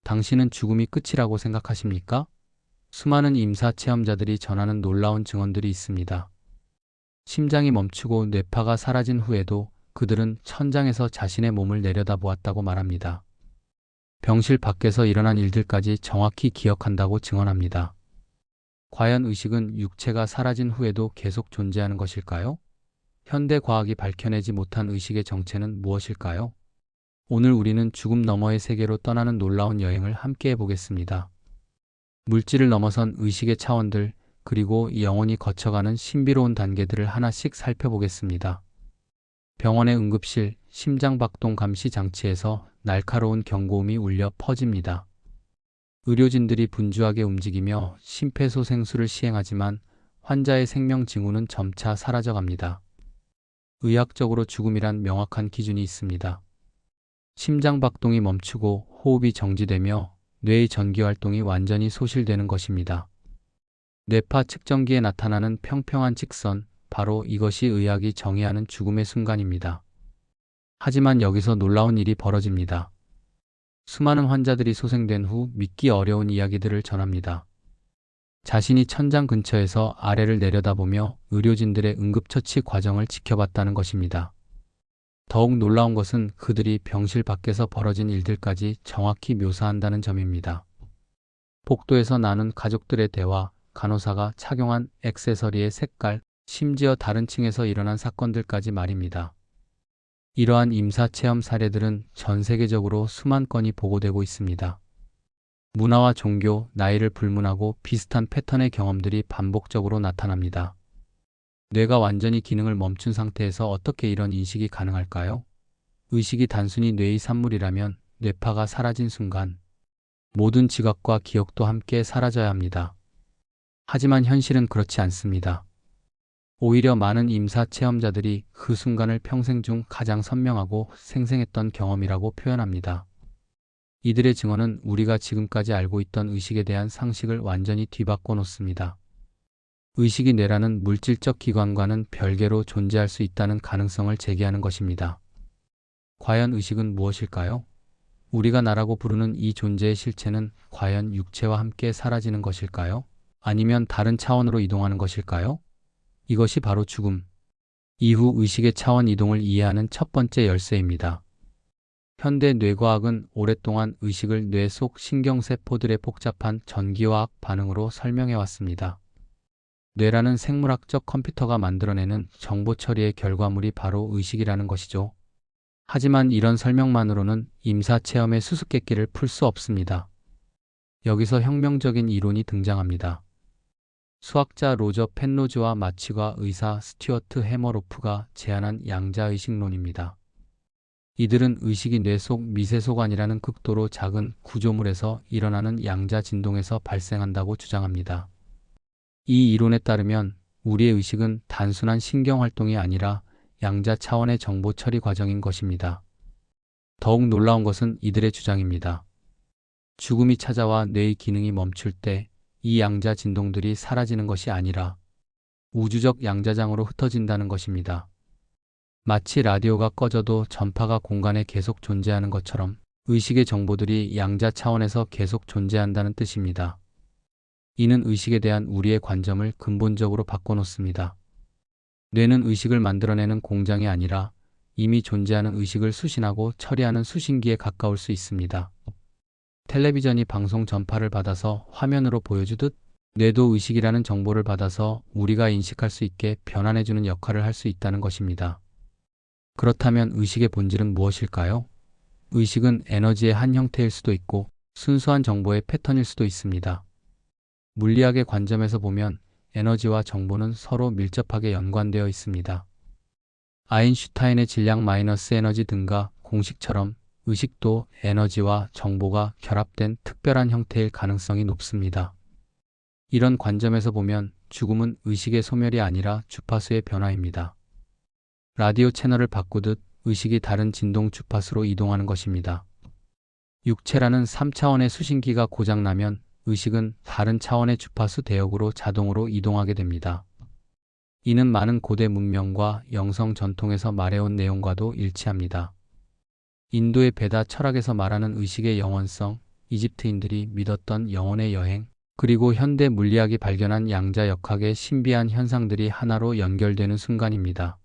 당신은 죽음이 끝이라고 생각하십니까? 수많은 임사 체험자들이 전하는 놀라운 증언들이 있습니다. 심장이 멈추고 뇌파가 사라진 후에도 그들은 천장에서 자신의 몸을 내려다보았다고 말합니다. 병실 밖에서 일어난 일들까지 정확히 기억한다고 증언합니다. 과연 의식은 육체가 사라진 후에도 계속 존재하는 것일까요? 현대 과학이 밝혀내지 못한 의식의 정체는 무엇일까요? 오늘 우리는 죽음 너머의 세계로 떠나는 놀라운 여행을 함께 해보겠습니다. 물질을 넘어선 의식의 차원들, 그리고 영혼이 거쳐가는 신비로운 단계들을 하나씩 살펴보겠습니다. 병원의 응급실, 심장박동 감시 장치에서 날카로운 경고음이 울려 퍼집니다. 의료진들이 분주하게 움직이며 심폐소생술을 시행하지만 환자의 생명 징후는 점차 사라져갑니다. 의학적으로 죽음이란 명확한 기준이 있습니다. 심장박동이 멈추고 호흡이 정지되며 뇌의 전기활동이 완전히 소실되는 것입니다. 뇌파 측정기에 나타나는 평평한 직선, 바로 이것이 의학이 정의하는 죽음의 순간입니다. 하지만 여기서 놀라운 일이 벌어집니다. 수많은 환자들이 소생된 후 믿기 어려운 이야기들을 전합니다. 자신이 천장 근처에서 아래를 내려다보며 의료진들의 응급처치 과정을 지켜봤다는 것입니다. 더욱 놀라운 것은 그들이 병실 밖에서 벌어진 일들까지 정확히 묘사한다는 점입니다. 복도에서 나눈 가족들의 대화, 간호사가 착용한 액세서리의 색깔, 심지어 다른 층에서 일어난 사건들까지 말입니다. 이러한 임사체험 사례들은 전 세계적으로 수만 건이 보고되고 있습니다. 문화와 종교, 나이를 불문하고 비슷한 패턴의 경험들이 반복적으로 나타납니다. 뇌가 완전히 기능을 멈춘 상태에서 어떻게 이런 인식이 가능할까요? 의식이 단순히 뇌의 산물이라면 뇌파가 사라진 순간 모든 지각과 기억도 함께 사라져야 합니다. 하지만 현실은 그렇지 않습니다. 오히려 많은 임사 체험자들이 그 순간을 평생 중 가장 선명하고 생생했던 경험이라고 표현합니다. 이들의 증언은 우리가 지금까지 알고 있던 의식에 대한 상식을 완전히 뒤바꿔 놓습니다. 의식이 뇌라는 물질적 기관과는 별개로 존재할 수 있다는 가능성을 제기하는 것입니다. 과연 의식은 무엇일까요? 우리가 나라고 부르는 이 존재의 실체는 과연 육체와 함께 사라지는 것일까요? 아니면 다른 차원으로 이동하는 것일까요? 이것이 바로 죽음, 이후 의식의 차원 이동을 이해하는 첫 번째 열쇠입니다. 현대 뇌과학은 오랫동안 의식을 뇌 속 신경세포들의 복잡한 전기화학 반응으로 설명해왔습니다. 뇌라는 생물학적 컴퓨터가 만들어내는 정보 처리의 결과물이 바로 의식이라는 것이죠. 하지만 이런 설명만으로는 임사체험의 수수께끼를 풀 수 없습니다. 여기서 혁명적인 이론이 등장합니다. 수학자 로저 펜로즈와 마취과 의사 스튜어트 해머로프가 제안한 양자의식론입니다. 이들은 의식이 뇌 속 미세소관이라는 극도로 작은 구조물에서 일어나는 양자 진동에서 발생한다고 주장합니다. 이 이론에 따르면 우리의 의식은 단순한 신경활동이 아니라 양자 차원의 정보 처리 과정인 것입니다. 더욱 놀라운 것은 이들의 주장입니다. 죽음이 찾아와 뇌의 기능이 멈출 때 이 양자 진동들이 사라지는 것이 아니라 우주적 양자장으로 흩어진다는 것입니다. 마치 라디오가 꺼져도 전파가 공간에 계속 존재하는 것처럼 의식의 정보들이 양자 차원에서 계속 존재한다는 뜻입니다. 이는 의식에 대한 우리의 관점을 근본적으로 바꿔놓습니다. 뇌는 의식을 만들어내는 공장이 아니라 이미 존재하는 의식을 수신하고 처리하는 수신기에 가까울 수 있습니다. 텔레비전이 방송 전파를 받아서 화면으로 보여주듯 뇌도 의식이라는 정보를 받아서 우리가 인식할 수 있게 변환해주는 역할을 할 수 있다는 것입니다. 그렇다면 의식의 본질은 무엇일까요? 의식은 에너지의 한 형태일 수도 있고 순수한 정보의 패턴일 수도 있습니다. 물리학의 관점에서 보면 에너지와 정보는 서로 밀접하게 연관되어 있습니다. 아인슈타인의 질량 마이너스 에너지 등가 공식처럼 의식도 에너지와 정보가 결합된 특별한 형태일 가능성이 높습니다. 이런 관점에서 보면 죽음은 의식의 소멸이 아니라 주파수의 변화입니다. 라디오 채널을 바꾸듯 의식이 다른 진동 주파수로 이동하는 것입니다. 육체라는 3차원의 수신기가 고장나면 의식은 다른 차원의 주파수 대역으로 자동으로 이동하게 됩니다. 이는 많은 고대 문명과 영성 전통에서 말해온 내용과도 일치합니다. 인도의 베다 철학에서 말하는 의식의 영원성, 이집트인들이 믿었던 영혼의 여행, 그리고 현대 물리학이 발견한 양자역학의 신비한 현상들이 하나로 연결되는 순간입니다.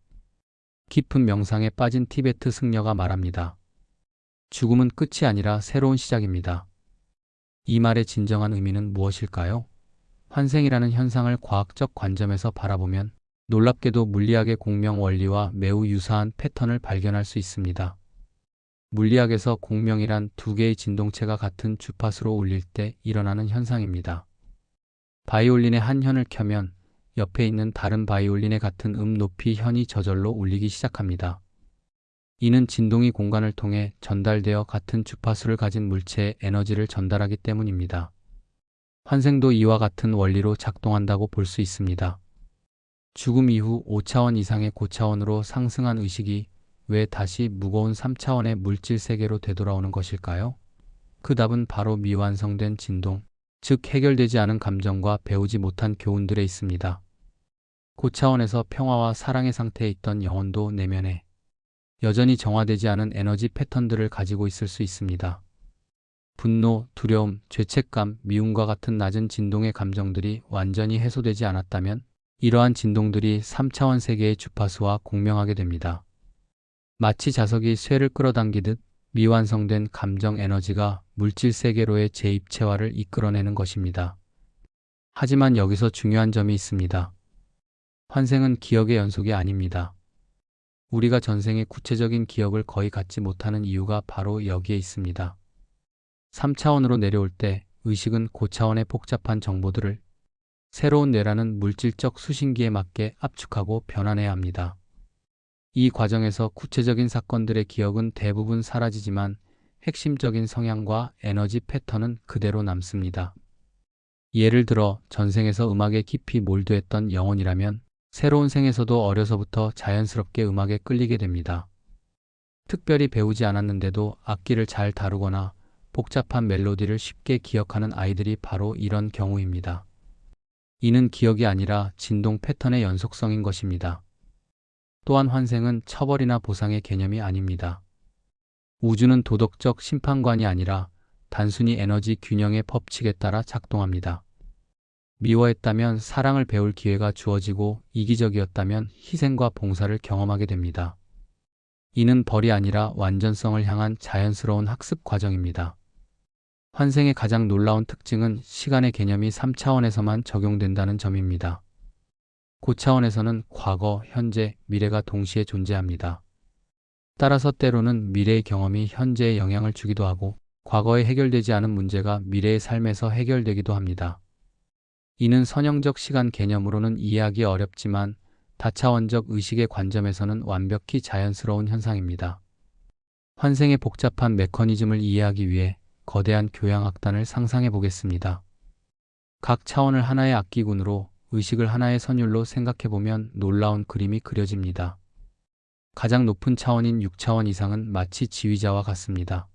깊은 명상에 빠진 티베트 승려가 말합니다. 죽음은 끝이 아니라 새로운 시작입니다. 이 말의 진정한 의미는 무엇일까요? 환생이라는 현상을 과학적 관점에서 바라보면 놀랍게도 물리학의 공명 원리와 매우 유사한 패턴을 발견할 수 있습니다. 물리학에서 공명이란 두 개의 진동체가 같은 주파수로 울릴 때 일어나는 현상입니다. 바이올린의 한 현을 켜면 옆에 있는 다른 바이올린의 같은 높이 현이 저절로 울리기 시작합니다. 이는 진동이 공간을 통해 전달되어 같은 주파수를 가진 물체에 에너지를 전달하기 때문입니다. 환생도 이와 같은 원리로 작동한다고 볼 수 있습니다. 죽음 이후 5차원 이상의 고차원으로 상승한 의식이 왜 다시 무거운 3차원의 물질 세계로 되돌아오는 것일까요? 그 답은 바로 미완성된 진동, 즉 해결되지 않은 감정과 배우지 못한 교훈들에 있습니다. 고차원에서 평화와 사랑의 상태에 있던 영혼도 내면에 여전히 정화되지 않은 에너지 패턴들을 가지고 있을 수 있습니다. 분노, 두려움, 죄책감, 미움과 같은 낮은 진동의 감정들이 완전히 해소되지 않았다면 이러한 진동들이 3차원 세계의 주파수와 공명하게 됩니다. 마치 자석이 쇠를 끌어당기듯 미완성된 감정 에너지가 물질 세계로의 재입체화를 이끌어내는 것입니다. 하지만 여기서 중요한 점이 있습니다. 환생은 기억의 연속이 아닙니다. 우리가 전생의 구체적인 기억을 거의 갖지 못하는 이유가 바로 여기에 있습니다. 3차원으로 내려올 때 의식은 고차원의 복잡한 정보들을 새로운 뇌라는 물질적 수신기에 맞게 압축하고 변환해야 합니다. 이 과정에서 구체적인 사건들의 기억은 대부분 사라지지만 핵심적인 성향과 에너지 패턴은 그대로 남습니다. 예를 들어 전생에서 음악에 깊이 몰두했던 영혼이라면 새로운 생에서도 어려서부터 자연스럽게 음악에 끌리게 됩니다. 특별히 배우지 않았는데도 악기를 잘 다루거나 복잡한 멜로디를 쉽게 기억하는 아이들이 바로 이런 경우입니다. 이는 기억이 아니라 진동 패턴의 연속성인 것입니다. 또한 환생은 처벌이나 보상의 개념이 아닙니다. 우주는 도덕적 심판관이 아니라 단순히 에너지 균형의 법칙에 따라 작동합니다. 미워했다면 사랑을 배울 기회가 주어지고 이기적이었다면 희생과 봉사를 경험하게 됩니다. 이는 벌이 아니라 완전성을 향한 자연스러운 학습 과정입니다. 환생의 가장 놀라운 특징은 시간의 개념이 3차원에서만 적용된다는 점입니다. 고차원에서는 과거, 현재, 미래가 동시에 존재합니다. 따라서 때로는 미래의 경험이 현재에 영향을 주기도 하고 과거에 해결되지 않은 문제가 미래의 삶에서 해결되기도 합니다. 이는 선형적 시간 개념으로는 이해하기 어렵지만 다차원적 의식의 관점에서는 완벽히 자연스러운 현상입니다. 환생의 복잡한 메커니즘을 이해하기 위해 거대한 교양악단을 상상해 보겠습니다. 각 차원을 하나의 악기군으로 의식을 하나의 선율로 생각해보면 놀라운 그림이 그려집니다. 가장 높은 차원인 6차원 이상은 마치 지휘자와 같습니다.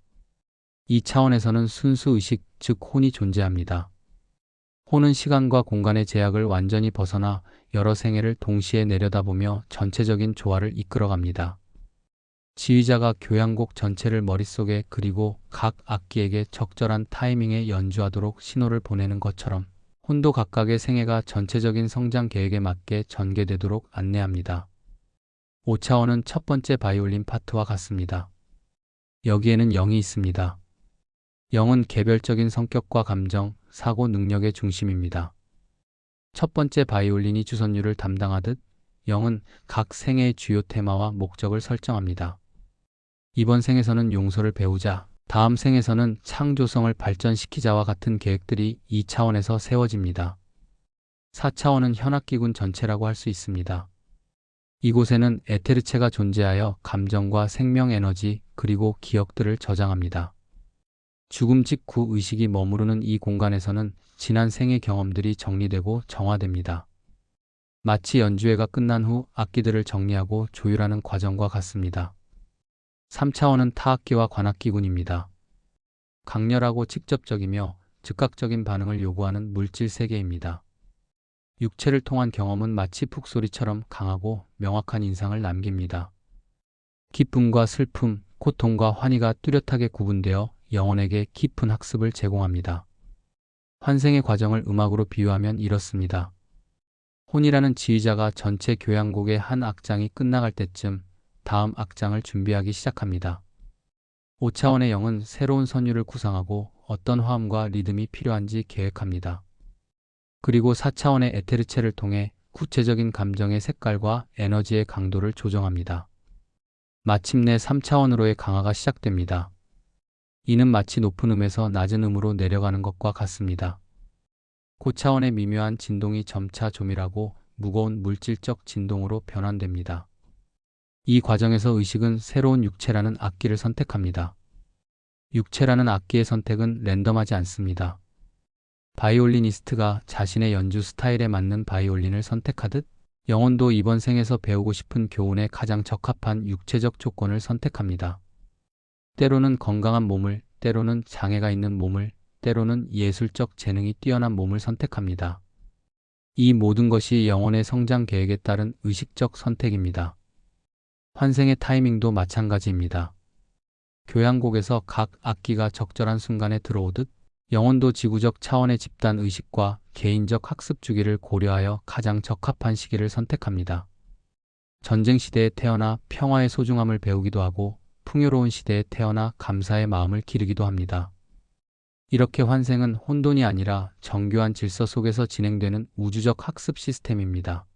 이 차원에서는 순수 의식, 즉 혼이 존재합니다. 혼은 시간과 공간의 제약을 완전히 벗어나 여러 생애를 동시에 내려다보며 전체적인 조화를 이끌어갑니다. 지휘자가 교향곡 전체를 머릿속에 그리고 각 악기에게 적절한 타이밍에 연주하도록 신호를 보내는 것처럼 혼도 각각의 생애가 전체적인 성장 계획에 맞게 전개되도록 안내합니다. 5차원은 첫 번째 바이올린 파트와 같습니다. 여기에는 영이 있습니다. 영은 개별적인 성격과 감정, 사고 능력의 중심입니다. 첫 번째 바이올린이 주선율을 담당하듯 영은 각 생애의 주요 테마와 목적을 설정합니다. 이번 생에서는 용서를 배우자, 다음 생에서는 창조성을 발전시키자와 같은 계획들이 2차원에서 세워집니다. 4차원은 현악기군 전체라고 할 수 있습니다. 이곳에는 에테르체가 존재하여 감정과 생명 에너지 그리고 기억들을 저장합니다. 죽음 직후 의식이 머무르는 이 공간에서는 지난 생의 경험들이 정리되고 정화됩니다. 마치 연주회가 끝난 후 악기들을 정리하고 조율하는 과정과 같습니다. 3차원은 타악기와 관악기군입니다. 강렬하고 직접적이며 즉각적인 반응을 요구하는 물질 세계입니다. 육체를 통한 경험은 마치 푹소리처럼 강하고 명확한 인상을 남깁니다. 기쁨과 슬픔, 고통과 환희가 뚜렷하게 구분되어 영혼에게 깊은 학습을 제공합니다. 환생의 과정을 음악으로 비유하면 이렇습니다. 혼이라는 지휘자가 전체 교향곡의 한 악장이 끝나갈 때쯤 다음 악장을 준비하기 시작합니다. 5차원의 영은 새로운 선율을 구상하고 어떤 화음과 리듬이 필요한지 계획합니다. 그리고 4차원의 에테르체를 통해 구체적인 감정의 색깔과 에너지의 강도를 조정합니다. 마침내 3차원으로의 강화가 시작됩니다. 이는 마치 높은 음에서 낮은 음으로 내려가는 것과 같습니다. 고차원의 미묘한 진동이 점차 조밀하고 무거운 물질적 진동으로 변환됩니다. 이 과정에서 의식은 새로운 육체라는 악기를 선택합니다. 육체라는 악기의 선택은 랜덤하지 않습니다. 바이올리니스트가 자신의 연주 스타일에 맞는 바이올린을 선택하듯 영혼도 이번 생에서 배우고 싶은 교훈에 가장 적합한 육체적 조건을 선택합니다. 때로는 건강한 몸을, 때로는 장애가 있는 몸을, 때로는 예술적 재능이 뛰어난 몸을 선택합니다. 이 모든 것이 영혼의 성장 계획에 따른 의식적 선택입니다. 환생의 타이밍도 마찬가지입니다. 교향곡에서 각 악기가 적절한 순간에 들어오듯 영혼도 지구적 차원의 집단 의식과 개인적 학습 주기를 고려하여 가장 적합한 시기를 선택합니다. 전쟁 시대에 태어나 평화의 소중함을 배우기도 하고 풍요로운 시대에 태어나 감사의 마음을 기르기도 합니다. 이렇게 환생은 혼돈이 아니라 정교한 질서 속에서 진행되는 우주적 학습 시스템입니다.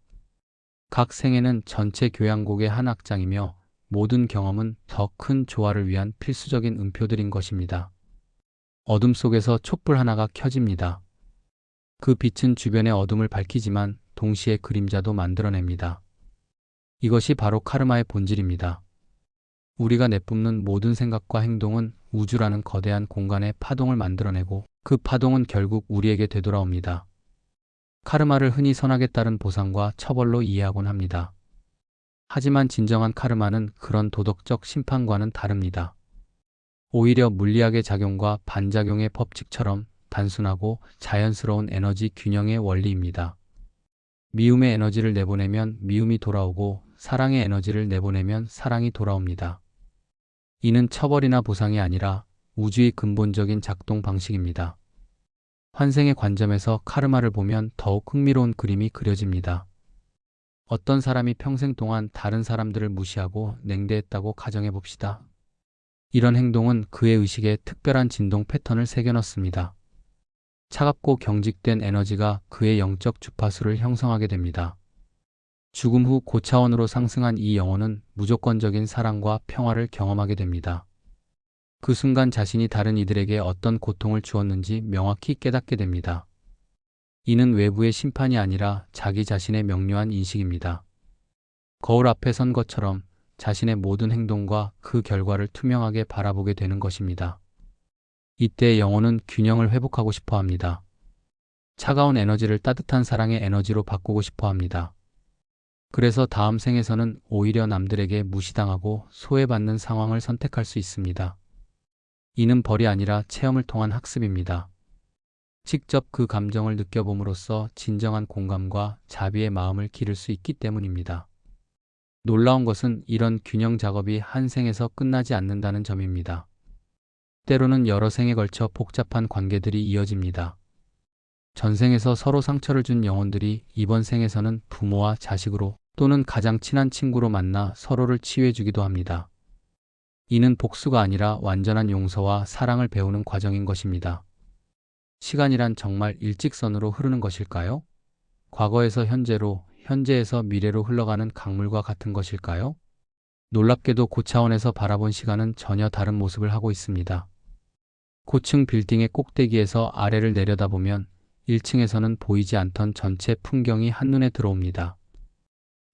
각 생애는 전체 교향곡의 한 악장이며 모든 경험은 더 큰 조화를 위한 필수적인 음표들인 것입니다. 어둠 속에서 촛불 하나가 켜집니다. 그 빛은 주변의 어둠을 밝히지만 동시에 그림자도 만들어냅니다. 이것이 바로 카르마의 본질입니다. 우리가 내뿜는 모든 생각과 행동은 우주라는 거대한 공간에 파동을 만들어내고 그 파동은 결국 우리에게 되돌아옵니다. 카르마를 흔히 선악에 따른 보상과 처벌로 이해하곤 합니다. 하지만 진정한 카르마는 그런 도덕적 심판과는 다릅니다. 오히려 물리학의 작용과 반작용의 법칙처럼 단순하고 자연스러운 에너지 균형의 원리입니다. 미움의 에너지를 내보내면 미움이 돌아오고 사랑의 에너지를 내보내면 사랑이 돌아옵니다. 이는 처벌이나 보상이 아니라 우주의 근본적인 작동 방식입니다. 환생의 관점에서 카르마를 보면 더욱 흥미로운 그림이 그려집니다. 어떤 사람이 평생 동안 다른 사람들을 무시하고 냉대했다고 가정해 봅시다. 이런 행동은 그의 의식에 특별한 진동 패턴을 새겨넣습니다. 차갑고 경직된 에너지가 그의 영적 주파수를 형성하게 됩니다. 죽음 후 고차원으로 상승한 이 영혼은 무조건적인 사랑과 평화를 경험하게 됩니다. 그 순간 자신이 다른 이들에게 어떤 고통을 주었는지 명확히 깨닫게 됩니다. 이는 외부의 심판이 아니라 자기 자신의 명료한 인식입니다. 거울 앞에 선 것처럼 자신의 모든 행동과 그 결과를 투명하게 바라보게 되는 것입니다. 이때 영혼은 균형을 회복하고 싶어 합니다. 차가운 에너지를 따뜻한 사랑의 에너지로 바꾸고 싶어 합니다. 그래서 다음 생에서는 오히려 남들에게 무시당하고 소외받는 상황을 선택할 수 있습니다. 이는 벌이 아니라 체험을 통한 학습입니다. 직접 그 감정을 느껴봄으로써 진정한 공감과 자비의 마음을 기를 수 있기 때문입니다. 놀라운 것은 이런 균형 작업이 한 생에서 끝나지 않는다는 점입니다. 때로는 여러 생에 걸쳐 복잡한 관계들이 이어집니다. 전생에서 서로 상처를 준 영혼들이 이번 생에서는 부모와 자식으로 또는 가장 친한 친구로 만나 서로를 치유해주기도 합니다. 이는 복수가 아니라 완전한 용서와 사랑을 배우는 과정인 것입니다. 시간이란 정말 일직선으로 흐르는 것일까요? 과거에서 현재로, 현재에서 미래로 흘러가는 강물과 같은 것일까요? 놀랍게도 고차원에서 바라본 시간은 전혀 다른 모습을 하고 있습니다. 고층 빌딩의 꼭대기에서 아래를 내려다보면 1층에서는 보이지 않던 전체 풍경이 한눈에 들어옵니다.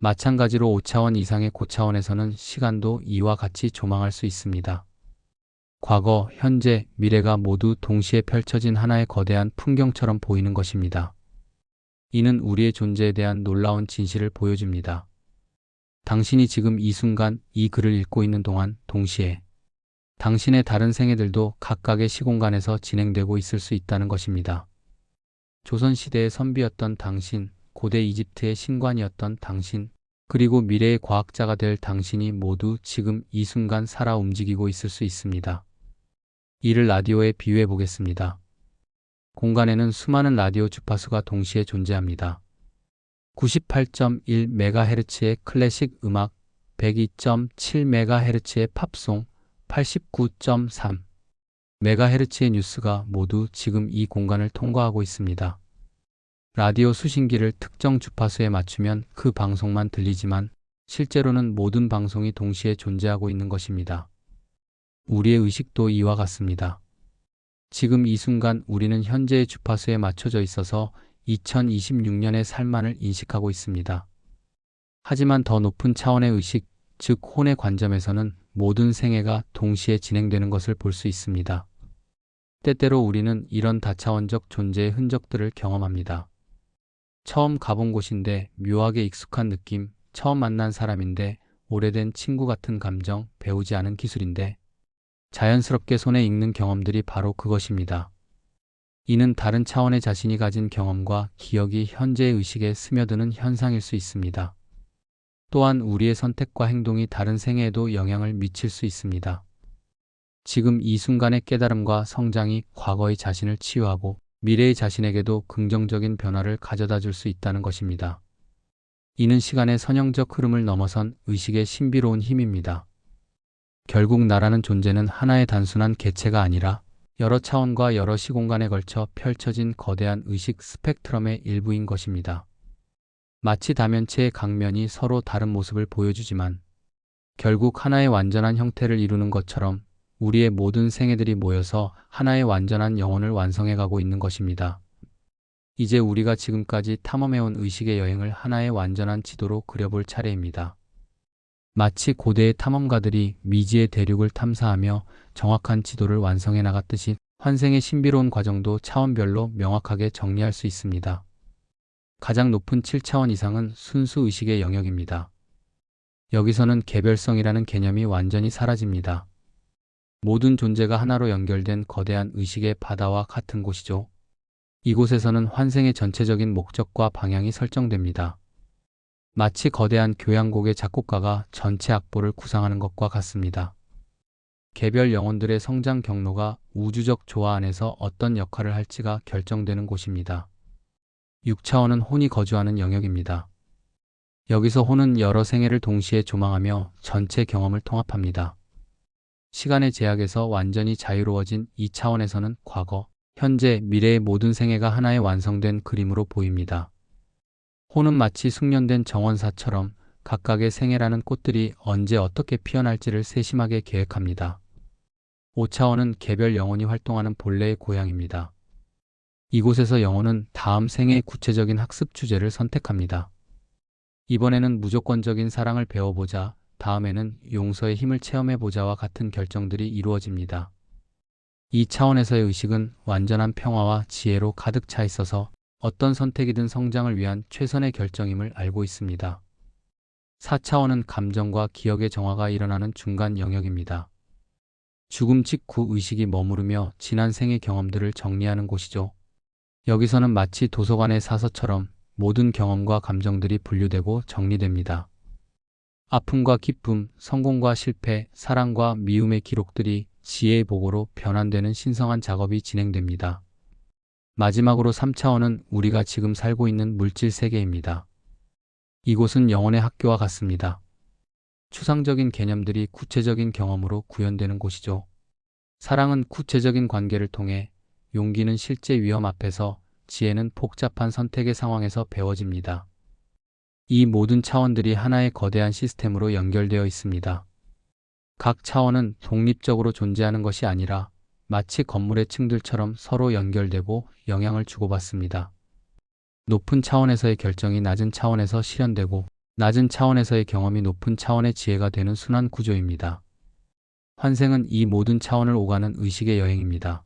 마찬가지로 5차원 이상의 고차원에서는 시간도 이와 같이 조망할 수 있습니다. 과거, 현재, 미래가 모두 동시에 펼쳐진 하나의 거대한 풍경처럼 보이는 것입니다. 이는 우리의 존재에 대한 놀라운 진실을 보여줍니다. 당신이 지금 이 순간 이 글을 읽고 있는 동안 동시에 당신의 다른 생애들도 각각의 시공간에서 진행되고 있을 수 있다는 것입니다. 조선시대의 선비였던 당신, 고대 이집트의 신관이었던 당신, 그리고 미래의 과학자가 될 당신이 모두 지금 이 순간 살아 움직이고 있을 수 있습니다. 이를 라디오에 비유해 보겠습니다. 공간에는 수많은 라디오 주파수가 동시에 존재합니다. 98.1MHz의 클래식 음악, 102.7MHz의 팝송, 89.3MHz의 뉴스가 모두 지금 이 공간을 통과하고 있습니다. 라디오 수신기를 특정 주파수에 맞추면 그 방송만 들리지만 실제로는 모든 방송이 동시에 존재하고 있는 것입니다. 우리의 의식도 이와 같습니다. 지금 이 순간 우리는 현재의 주파수에 맞춰져 있어서 2026년의 삶만을 인식하고 있습니다. 하지만 더 높은 차원의 의식, 즉 혼의 관점에서는 모든 생애가 동시에 진행되는 것을 볼 수 있습니다. 때때로 우리는 이런 다차원적 존재의 흔적들을 경험합니다. 처음 가본 곳인데 묘하게 익숙한 느낌, 처음 만난 사람인데 오래된 친구 같은 감정, 배우지 않은 기술인데 자연스럽게 손에 익는 경험들이 바로 그것입니다. 이는 다른 차원의 자신이 가진 경험과 기억이 현재의 의식에 스며드는 현상일 수 있습니다. 또한 우리의 선택과 행동이 다른 생애에도 영향을 미칠 수 있습니다. 지금 이 순간의 깨달음과 성장이 과거의 자신을 치유하고 미래의 자신에게도 긍정적인 변화를 가져다 줄 수 있다는 것입니다. 이는 시간의 선형적 흐름을 넘어선 의식의 신비로운 힘입니다. 결국 나라는 존재는 하나의 단순한 개체가 아니라 여러 차원과 여러 시공간에 걸쳐 펼쳐진 거대한 의식 스펙트럼의 일부인 것입니다. 마치 다면체의 각면이 서로 다른 모습을 보여주지만 결국 하나의 완전한 형태를 이루는 것처럼 우리의 모든 생애들이 모여서 하나의 완전한 영혼을 완성해가고 있는 것입니다. 이제 우리가 지금까지 탐험해온 의식의 여행을 하나의 완전한 지도로 그려볼 차례입니다. 마치 고대의 탐험가들이 미지의 대륙을 탐사하며 정확한 지도를 완성해 나갔듯이 환생의 신비로운 과정도 차원별로 명확하게 정리할 수 있습니다. 가장 높은 7차원 이상은 순수 의식의 영역입니다. 여기서는 개별성이라는 개념이 완전히 사라집니다. 모든 존재가 하나로 연결된 거대한 의식의 바다와 같은 곳이죠. 이곳에서는 환생의 전체적인 목적과 방향이 설정됩니다. 마치 거대한 교향곡의 작곡가가 전체 악보를 구상하는 것과 같습니다. 개별 영혼들의 성장 경로가 우주적 조화 안에서 어떤 역할을 할지가 결정되는 곳입니다. 6차원은 혼이 거주하는 영역입니다. 여기서 혼은 여러 생애를 동시에 조망하며 전체 경험을 통합합니다. 시간의 제약에서 완전히 자유로워진 2차원에서는 과거, 현재, 미래의 모든 생애가 하나의 완성된 그림으로 보입니다. 혼은 마치 숙련된 정원사처럼 각각의 생애라는 꽃들이 언제 어떻게 피어날지를 세심하게 계획합니다. 5차원은 개별 영혼이 활동하는 본래의 고향입니다. 이곳에서 영혼은 다음 생애의 구체적인 학습 주제를 선택합니다. 이번에는 무조건적인 사랑을 배워보자, 다음에는 용서의 힘을 체험해보자와 같은 결정들이 이루어집니다. 이 차원에서의 의식은 완전한 평화와 지혜로 가득 차 있어서 어떤 선택이든 성장을 위한 최선의 결정임을 알고 있습니다. 4차원은 감정과 기억의 정화가 일어나는 중간 영역입니다. 죽음 직후 의식이 머무르며 지난 생의 경험들을 정리하는 곳이죠. 여기서는 마치 도서관의 사서처럼 모든 경험과 감정들이 분류되고 정리됩니다. 아픔과 기쁨, 성공과 실패, 사랑과 미움의 기록들이 지혜의 보고로 변환되는 신성한 작업이 진행됩니다. 마지막으로 3차원은 우리가 지금 살고 있는 물질 세계입니다. 이곳은 영혼의 학교와 같습니다. 추상적인 개념들이 구체적인 경험으로 구현되는 곳이죠. 사랑은 구체적인 관계를 통해, 용기는 실제 위험 앞에서, 지혜는 복잡한 선택의 상황에서 배워집니다. 이 모든 차원들이 하나의 거대한 시스템으로 연결되어 있습니다. 각 차원은 독립적으로 존재하는 것이 아니라 마치 건물의 층들처럼 서로 연결되고 영향을 주고받습니다. 높은 차원에서의 결정이 낮은 차원에서 실현되고 낮은 차원에서의 경험이 높은 차원의 지혜가 되는 순환 구조입니다. 환생은 이 모든 차원을 오가는 의식의 여행입니다.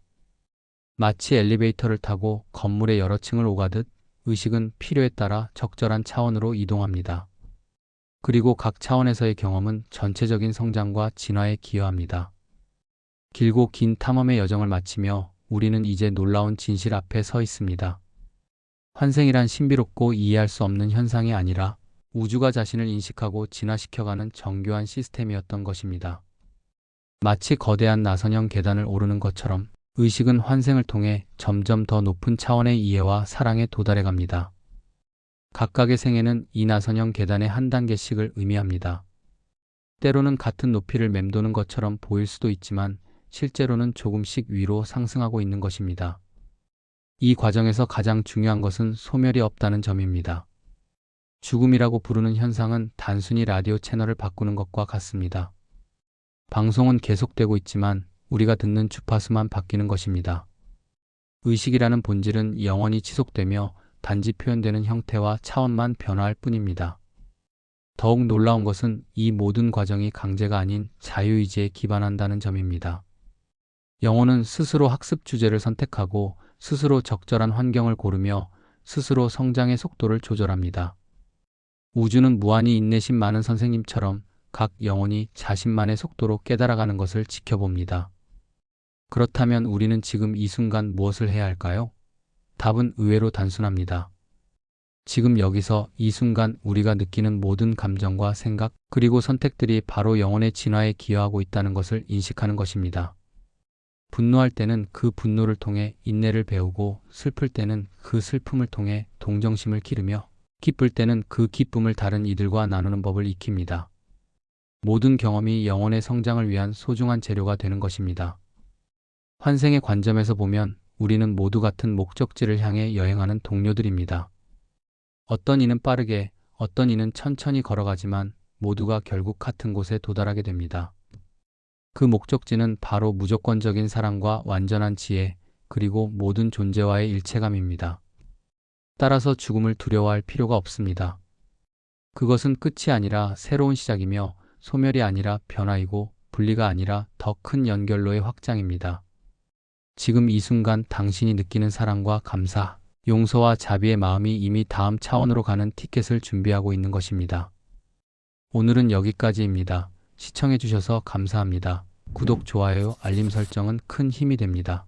마치 엘리베이터를 타고 건물의 여러 층을 오가듯 의식은 필요에 따라 적절한 차원으로 이동합니다. 그리고 각 차원에서의 경험은 전체적인 성장과 진화에 기여합니다. 길고 긴 탐험의 여정을 마치며 우리는 이제 놀라운 진실 앞에 서 있습니다. 환생이란 신비롭고 이해할 수 없는 현상이 아니라 우주가 자신을 인식하고 진화시켜가는 정교한 시스템이었던 것입니다. 마치 거대한 나선형 계단을 오르는 것처럼 의식은 환생을 통해 점점 더 높은 차원의 이해와 사랑에 도달해 갑니다. 각각의 생애는 이 나선형 계단의 한 단계씩을 의미합니다. 때로는 같은 높이를 맴도는 것처럼 보일 수도 있지만 실제로는 조금씩 위로 상승하고 있는 것입니다. 이 과정에서 가장 중요한 것은 소멸이 없다는 점입니다. 죽음이라고 부르는 현상은 단순히 라디오 채널을 바꾸는 것과 같습니다. 방송은 계속되고 있지만 우리가 듣는 주파수만 바뀌는 것입니다. 의식이라는 본질은 영원히 지속되며 단지 표현되는 형태와 차원만 변화할 뿐입니다. 더욱 놀라운 것은 이 모든 과정이 강제가 아닌 자유의지에 기반한다는 점입니다. 영혼은 스스로 학습 주제를 선택하고 스스로 적절한 환경을 고르며 스스로 성장의 속도를 조절합니다. 우주는 무한히 인내심 많은 선생님처럼 각 영혼이 자신만의 속도로 깨달아가는 것을 지켜봅니다. 그렇다면 우리는 지금 이 순간 무엇을 해야 할까요? 답은 의외로 단순합니다. 지금 여기서 이 순간 우리가 느끼는 모든 감정과 생각 그리고 선택들이 바로 영혼의 진화에 기여하고 있다는 것을 인식하는 것입니다. 분노할 때는 그 분노를 통해 인내를 배우고 슬플 때는 그 슬픔을 통해 동정심을 기르며 기쁠 때는 그 기쁨을 다른 이들과 나누는 법을 익힙니다. 모든 경험이 영혼의 성장을 위한 소중한 재료가 되는 것입니다. 환생의 관점에서 보면 우리는 모두 같은 목적지를 향해 여행하는 동료들입니다. 어떤 이는 빠르게, 어떤 이는 천천히 걸어가지만 모두가 결국 같은 곳에 도달하게 됩니다. 그 목적지는 바로 무조건적인 사랑과 완전한 지혜, 그리고 모든 존재와의 일체감입니다. 따라서 죽음을 두려워할 필요가 없습니다. 그것은 끝이 아니라 새로운 시작이며 소멸이 아니라 변화이고 분리가 아니라 더 큰 연결로의 확장입니다. 지금 이 순간 당신이 느끼는 사랑과 감사, 용서와 자비의 마음이 이미 다음 차원으로 가는 티켓을 준비하고 있는 것입니다. 오늘은 여기까지입니다. 시청해주셔서 감사합니다. 구독, 좋아요, 알림 설정은 큰 힘이 됩니다.